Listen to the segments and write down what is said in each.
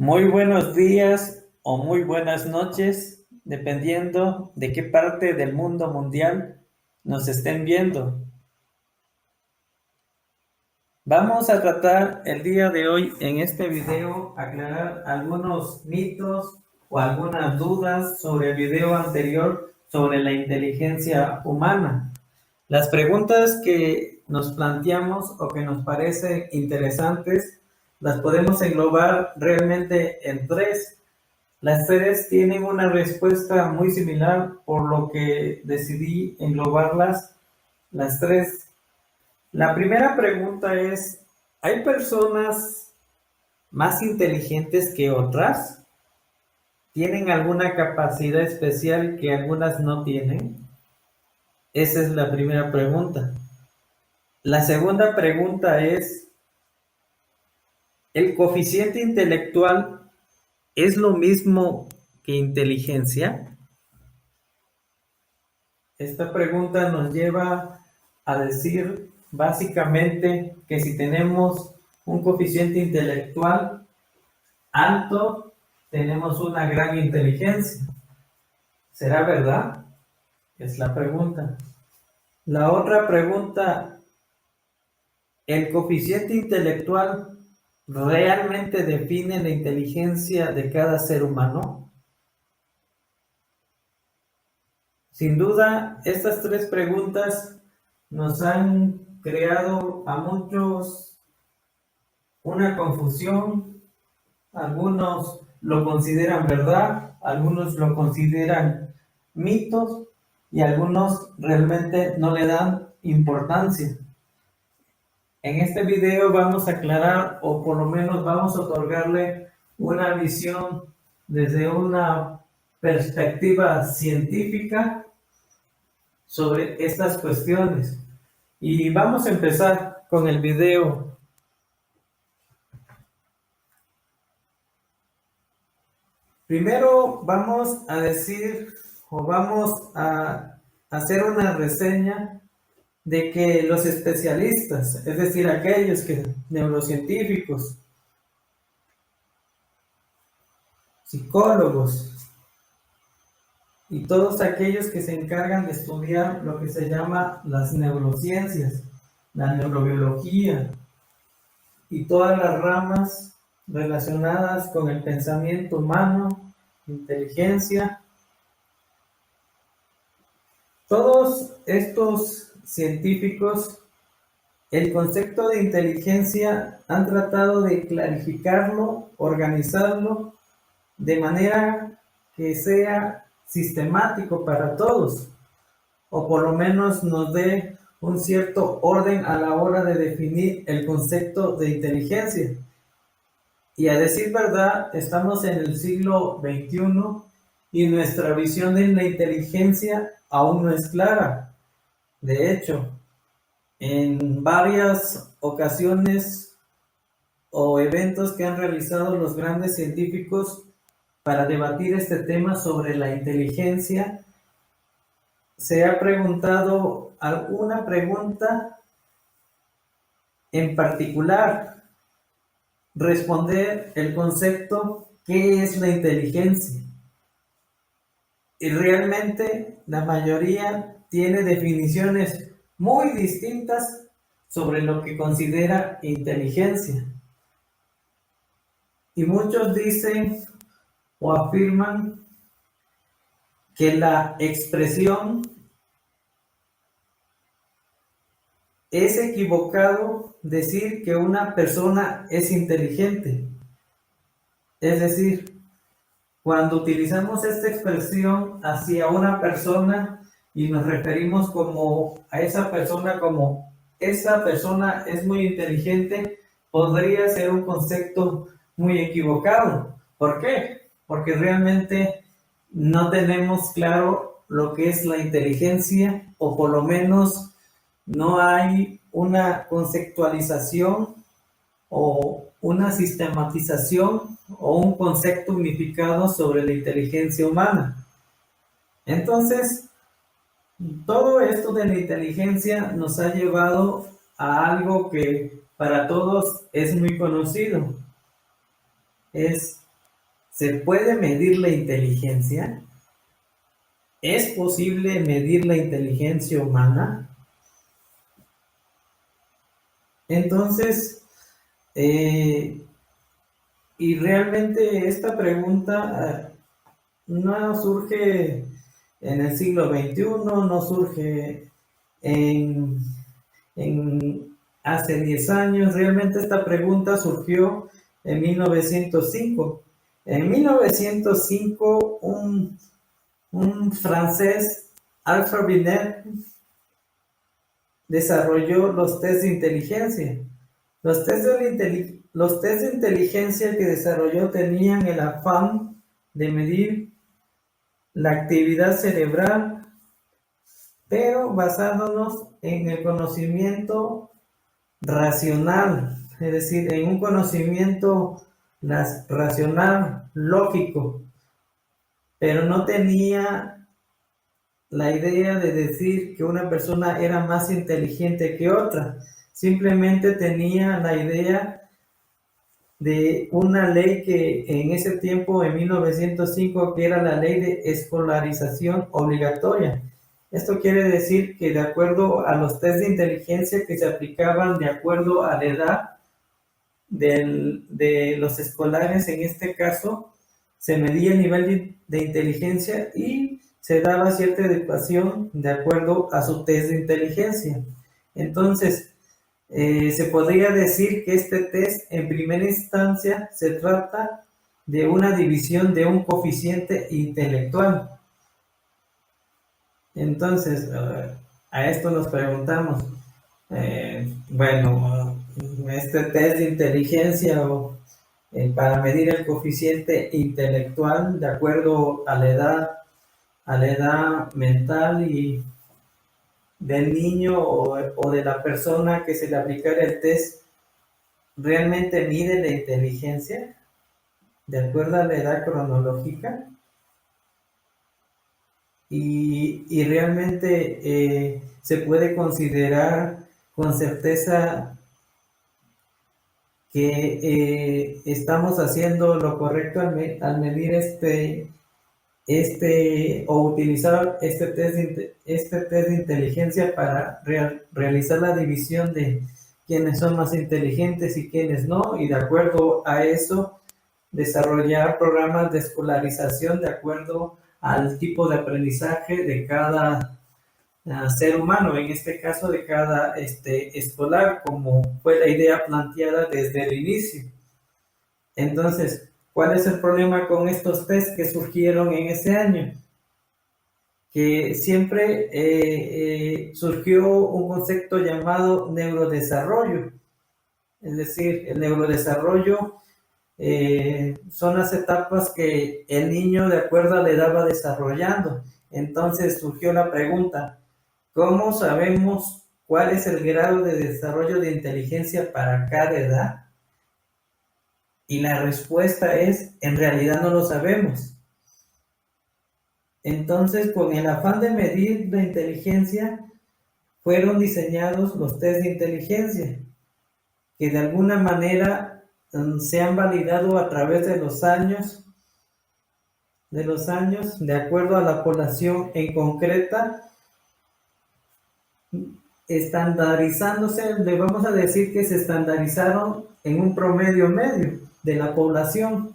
Muy buenos días o muy buenas noches, dependiendo de qué parte del mundo mundial nos estén viendo. Vamos a tratar el día de hoy en este video aclarar algunos mitos o algunas dudas sobre el video anterior sobre la inteligencia humana. Las preguntas que nos planteamos o que nos parecen interesantes las podemos englobar realmente en tres. Las tres tienen una respuesta muy similar, por lo que decidí englobarlas las tres. La primera pregunta es, ¿hay personas más inteligentes que otras? ¿Tienen alguna capacidad especial que algunas no tienen? Esa es la primera pregunta. La segunda pregunta es, ¿el coeficiente intelectual es lo mismo que inteligencia? Esta pregunta nos lleva a decir básicamente que si tenemos un coeficiente intelectual alto, tenemos una gran inteligencia. ¿Será verdad? Es la pregunta. La otra pregunta, ¿el coeficiente intelectual realmente define la inteligencia de cada ser humano? Sin duda, estas tres preguntas nos han creado a muchos una confusión. Algunos lo consideran verdad, algunos lo consideran mitos y algunos realmente no le dan importancia. En este video vamos a aclarar, o por lo menos vamos a otorgarle una visión desde una perspectiva científica sobre estas cuestiones. Y vamos a empezar con el video. Primero vamos a decir o vamos a hacer una reseña de que los especialistas, es decir, aquellos que neurocientíficos, psicólogos y todos aquellos que se encargan de estudiar lo que se llama las neurociencias, la neurobiología y todas las ramas relacionadas con el pensamiento humano, inteligencia. Todos estos científicos, el concepto de inteligencia han tratado de clarificarlo, organizarlo de manera que sea sistemático para todos, o por lo menos nos dé un cierto orden a la hora de definir el concepto de inteligencia. Y a decir verdad, estamos en el siglo XXI y nuestra visión de la inteligencia aún no es clara. De hecho, en varias ocasiones o eventos que han realizado los grandes científicos para debatir este tema sobre la inteligencia, se ha preguntado alguna pregunta en particular, responder el concepto ¿qué es la inteligencia? Y realmente la mayoría tiene definiciones muy distintas sobre lo que considera inteligencia. Y muchos dicen o afirman que la expresión es equivocado decir que una persona es inteligente. Es decir, cuando utilizamos esta expresión hacia una persona y nos referimos como a esa persona como esta persona es muy inteligente, podría ser un concepto muy equivocado. ¿Por qué? Porque realmente no tenemos claro lo que es la inteligencia, o por lo menos no hay una conceptualización o una sistematización o un concepto unificado sobre la inteligencia humana. Entonces, todo esto de la inteligencia nos ha llevado a algo que para todos es muy conocido. Es ¿Se puede medir la inteligencia? ¿Es posible medir la inteligencia humana? Entonces, y realmente esta pregunta no surge en el siglo XXI, no surge en, hace 10 años. Realmente esta pregunta surgió en 1905. En 1905, un francés, Alfred Binet, desarrolló los test de inteligencia. Los test de inteligencia que desarrolló tenían el afán de medir la actividad cerebral, pero basándonos en el conocimiento racional, es decir, en un conocimiento racional, lógico, pero no tenía la idea de decir que una persona era más inteligente que otra. Simplemente tenía la idea de una ley que en ese tiempo, en 1905, que era la ley de escolarización obligatoria. Esto quiere decir que de acuerdo a los test de inteligencia que se aplicaban de acuerdo a la edad de los escolares, en este caso, se medía el nivel de inteligencia y se daba cierta educación de acuerdo a su test de inteligencia. Entonces, se podría decir que este test en primera instancia se trata de una división de un coeficiente intelectual. Entonces, a esto nos preguntamos, bueno, este test de inteligencia para medir el coeficiente intelectual de acuerdo a la edad mental y del niño o de la persona que se le aplicara el test, ¿realmente mide la inteligencia de acuerdo a la edad cronológica? Y realmente se puede considerar con certeza que estamos haciendo lo correcto al medir o utilizar este test de inteligencia para realizar la división de quiénes son más inteligentes y quiénes no, y de acuerdo a eso desarrollar programas de escolarización de acuerdo al tipo de aprendizaje de cada ser humano, en este caso de cada escolar, como fue la idea planteada desde el inicio. Entonces, ¿cuál es el problema con estos test que surgieron en ese año? Que siempre surgió un concepto llamado neurodesarrollo. Es decir, el neurodesarrollo son las etapas que el niño de acuerdo a la edad va desarrollando. Entonces surgió la pregunta, ¿cómo sabemos cuál es el grado de desarrollo de inteligencia para cada edad? Y la respuesta es, en realidad no lo sabemos. Entonces, con el afán de medir la inteligencia, fueron diseñados los test de inteligencia, que de alguna manera se han validado a través de los años, de acuerdo a la población en concreta, estandarizándose, le vamos a decir que se estandarizaron en un promedio medio de la población.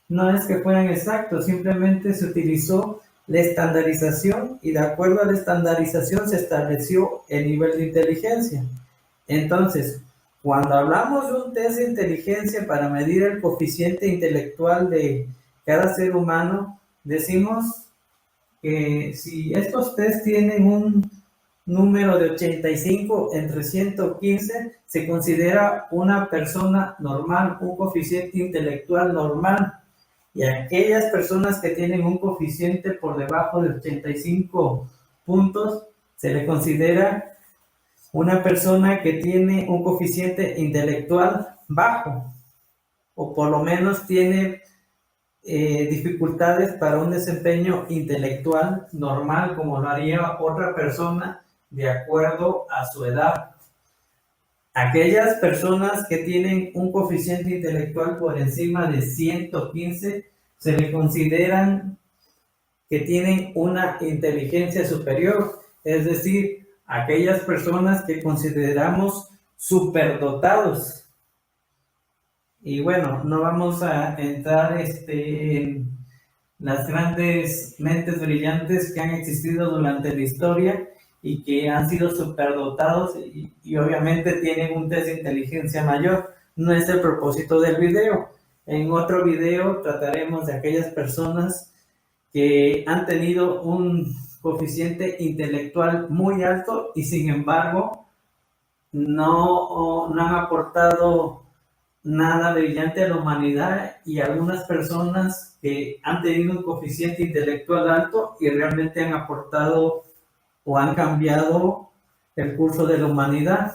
No es que fueran exactos, simplemente se utilizó la estandarización y de acuerdo a la estandarización se estableció el nivel de inteligencia. Entonces, cuando hablamos de un test de inteligencia para medir el coeficiente intelectual de cada ser humano, decimos que si estos test tienen un número de 85 entre 115, se considera una persona normal, un coeficiente intelectual normal. Y aquellas personas que tienen un coeficiente por debajo de 85 puntos, se le considera una persona que tiene un coeficiente intelectual bajo, o por lo menos tiene dificultades para un desempeño intelectual normal, como lo haría otra persona de acuerdo a su edad. Aquellas personas que tienen un coeficiente intelectual por encima de 115 se le consideran que tienen una inteligencia superior, es decir, aquellas personas que consideramos superdotados. Y bueno, no vamos a entrar en las grandes mentes brillantes que han existido durante la historia y que han sido superdotados y obviamente tienen un test de inteligencia mayor. No es el propósito del video. En otro video trataremos de aquellas personas que han tenido un coeficiente intelectual muy alto y sin embargo no han aportado nada brillante a la humanidad, y algunas personas que han tenido un coeficiente intelectual alto y realmente han aportado o han cambiado el curso de la humanidad,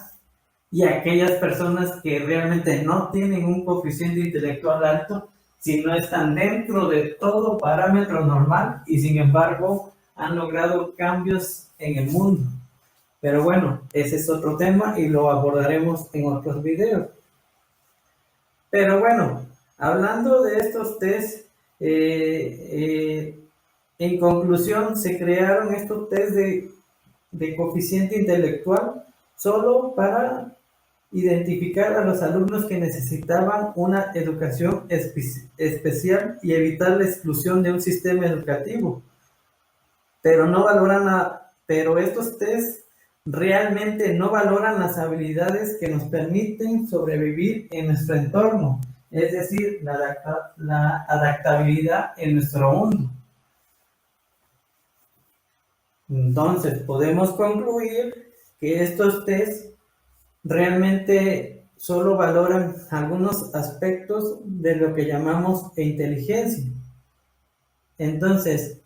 y aquellas personas que realmente no tienen un coeficiente intelectual alto, sino están dentro de todo parámetro normal y sin embargo han logrado cambios en el mundo. Pero bueno, ese es otro tema y lo abordaremos en otros videos. Pero bueno, hablando de estos test, en conclusión, se crearon estos test de coeficiente intelectual solo para identificar a los alumnos que necesitaban una educación especial y evitar la exclusión de un sistema educativo. Pero estos test realmente no valoran las habilidades que nos permiten sobrevivir en nuestro entorno, es decir, la adaptabilidad en nuestro mundo. Entonces, podemos concluir que estos test realmente solo valoran algunos aspectos de lo que llamamos inteligencia. Entonces,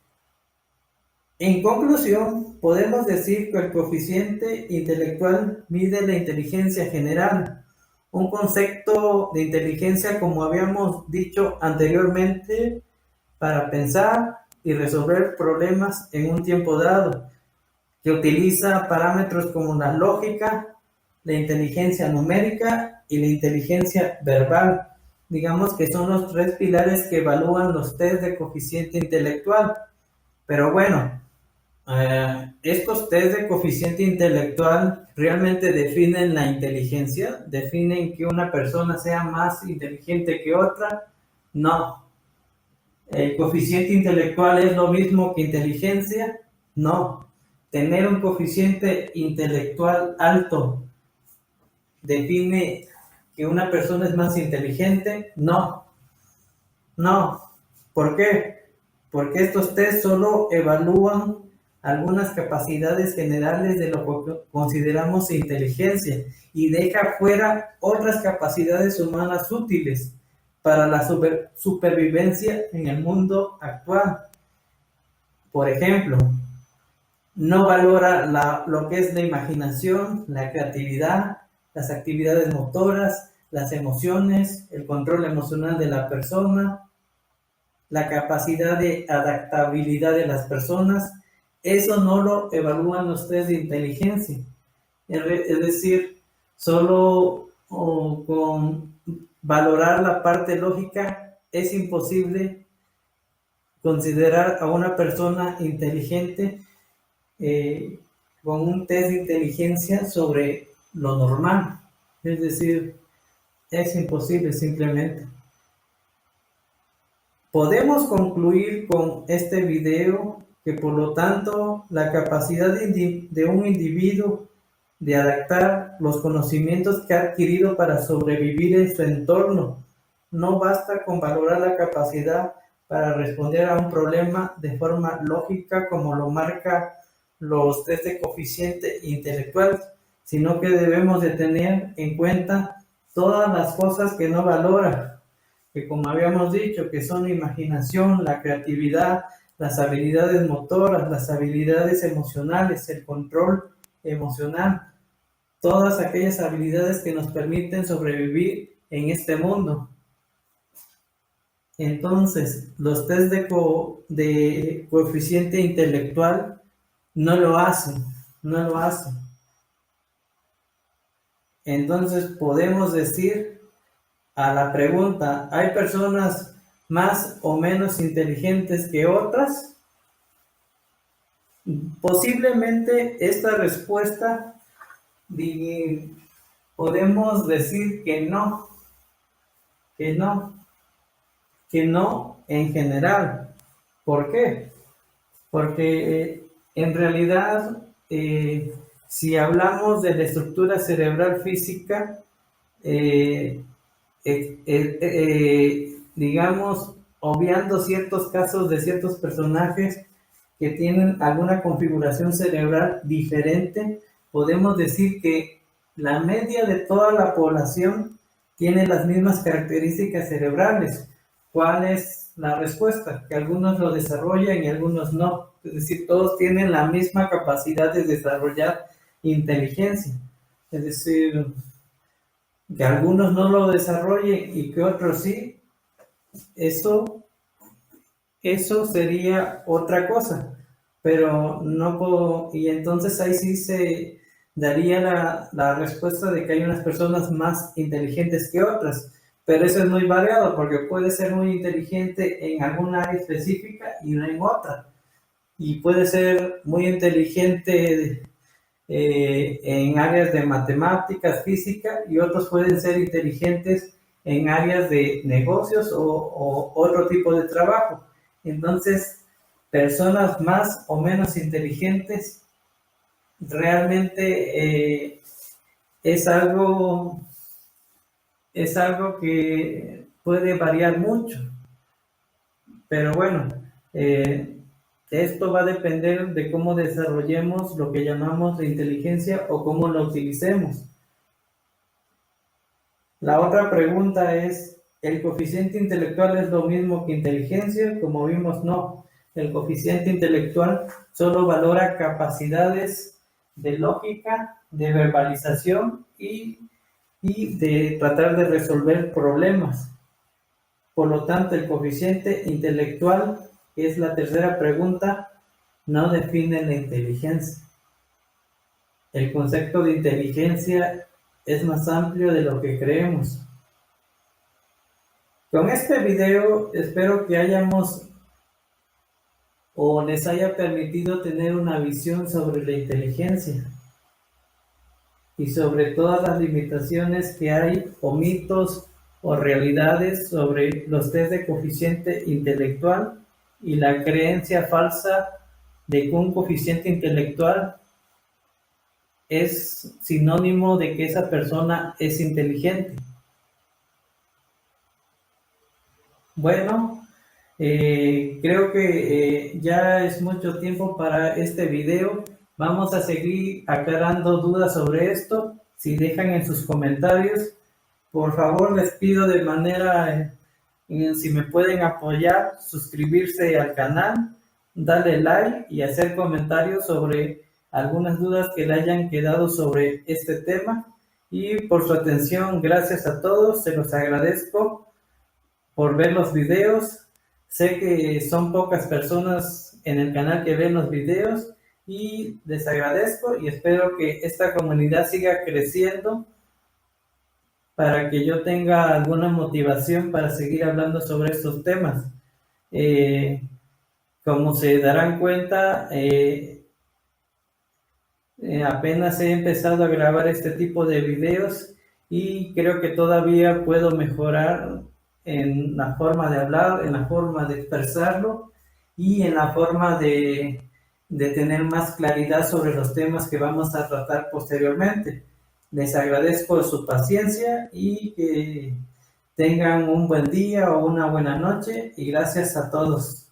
en conclusión, podemos decir que el coeficiente intelectual mide la inteligencia general, un concepto de inteligencia, como habíamos dicho anteriormente, para pensar y resolver problemas en un tiempo dado, que utiliza parámetros como la lógica, la inteligencia numérica y la inteligencia verbal. Digamos que son los tres pilares que evalúan los test de coeficiente intelectual. Pero bueno, estos test de coeficiente intelectual realmente definen la inteligencia, definen que una persona sea más inteligente que otra. No. ¿El coeficiente intelectual es lo mismo que inteligencia? No. Tener un coeficiente intelectual alto define que una persona es más inteligente. No. No. ¿Por qué? Porque estos test solo evalúan algunas capacidades generales de lo que consideramos inteligencia y deja fuera otras capacidades humanas útiles para la supervivencia en el mundo actual. Por ejemplo, no valora lo que es la imaginación, la creatividad, las actividades motoras, las emociones, el control emocional de la persona, la capacidad de adaptabilidad de las personas. Eso no lo evalúan los test de inteligencia. Es decir, solo con valorar la parte lógica es imposible considerar a una persona inteligente con un test de inteligencia sobre lo normal. Es decir, es imposible simplemente. Podemos concluir con este video que por lo tanto la capacidad de un individuo de adaptar los conocimientos que ha adquirido para sobrevivir en su entorno no basta con valorar la capacidad para responder a un problema de forma lógica como lo marca los test de coeficiente intelectual, sino que debemos de tener en cuenta todas las cosas que no valora, que como habíamos dicho, que son la imaginación, la creatividad, las habilidades motoras, las habilidades emocionales, el control emocional, todas aquellas habilidades que nos permiten sobrevivir en este mundo. Entonces, los test de coeficiente intelectual no lo hacen. Entonces, podemos decir a la pregunta, ¿hay personas más o menos inteligentes que otras? Posiblemente esta respuesta podemos decir que no, que no, que no en general. ¿Por qué? Porque en realidad, si hablamos de la estructura cerebral física, digamos, obviando ciertos casos de ciertos personajes que tienen alguna configuración cerebral diferente, podemos decir que la media de toda la población tiene las mismas características cerebrales. ¿Cuál es la respuesta? Que algunos lo desarrollan y algunos no. Es decir, todos tienen la misma capacidad de desarrollar inteligencia. Es decir, que algunos no lo desarrollen y que otros sí, eso sería otra cosa. Pero no puedo, y entonces ahí sí se daría la respuesta de que hay unas personas más inteligentes que otras. Pero eso es muy variado porque puede ser muy inteligente en alguna área específica y no en otra. Y puede ser muy inteligente en áreas de matemáticas, física, y otros pueden ser inteligentes en áreas de negocios o otro tipo de trabajo. Entonces, personas más o menos inteligentes realmente es algo que puede variar mucho, pero bueno, esto va a depender de cómo desarrollemos lo que llamamos de inteligencia o cómo lo utilicemos. La otra pregunta es, ¿el coeficiente intelectual es lo mismo que inteligencia? Como vimos, no. El coeficiente intelectual solo valora capacidades de lógica, de verbalización y de tratar de resolver problemas. Por lo tanto, el coeficiente intelectual, que es la tercera pregunta, no define la inteligencia. El concepto de inteligencia es más amplio de lo que creemos. Con este video espero que hayamos o les haya permitido tener una visión sobre la inteligencia y sobre todas las limitaciones que hay o mitos o realidades sobre los test de coeficiente intelectual y la creencia falsa de que un coeficiente intelectual es sinónimo de que esa persona es inteligente. Bueno, creo que ya es mucho tiempo para este video. Vamos a seguir aclarando dudas sobre esto. Si dejan en sus comentarios, por favor les pido de manera, si me pueden apoyar, suscribirse al canal, darle like y hacer comentarios sobre algunas dudas que le hayan quedado sobre este tema. Y por su atención, gracias a todos, se los agradezco por ver los videos. Sé que son pocas personas en el canal que ven los videos y les agradezco y espero que esta comunidad siga creciendo para que yo tenga alguna motivación para seguir hablando sobre estos temas. Como se darán cuenta, apenas he empezado a grabar este tipo de videos y creo que todavía puedo mejorar en la forma de hablar, en la forma de expresarlo y en la forma de tener más claridad sobre los temas que vamos a tratar posteriormente. Les agradezco su paciencia y que tengan un buen día o una buena noche y gracias a todos.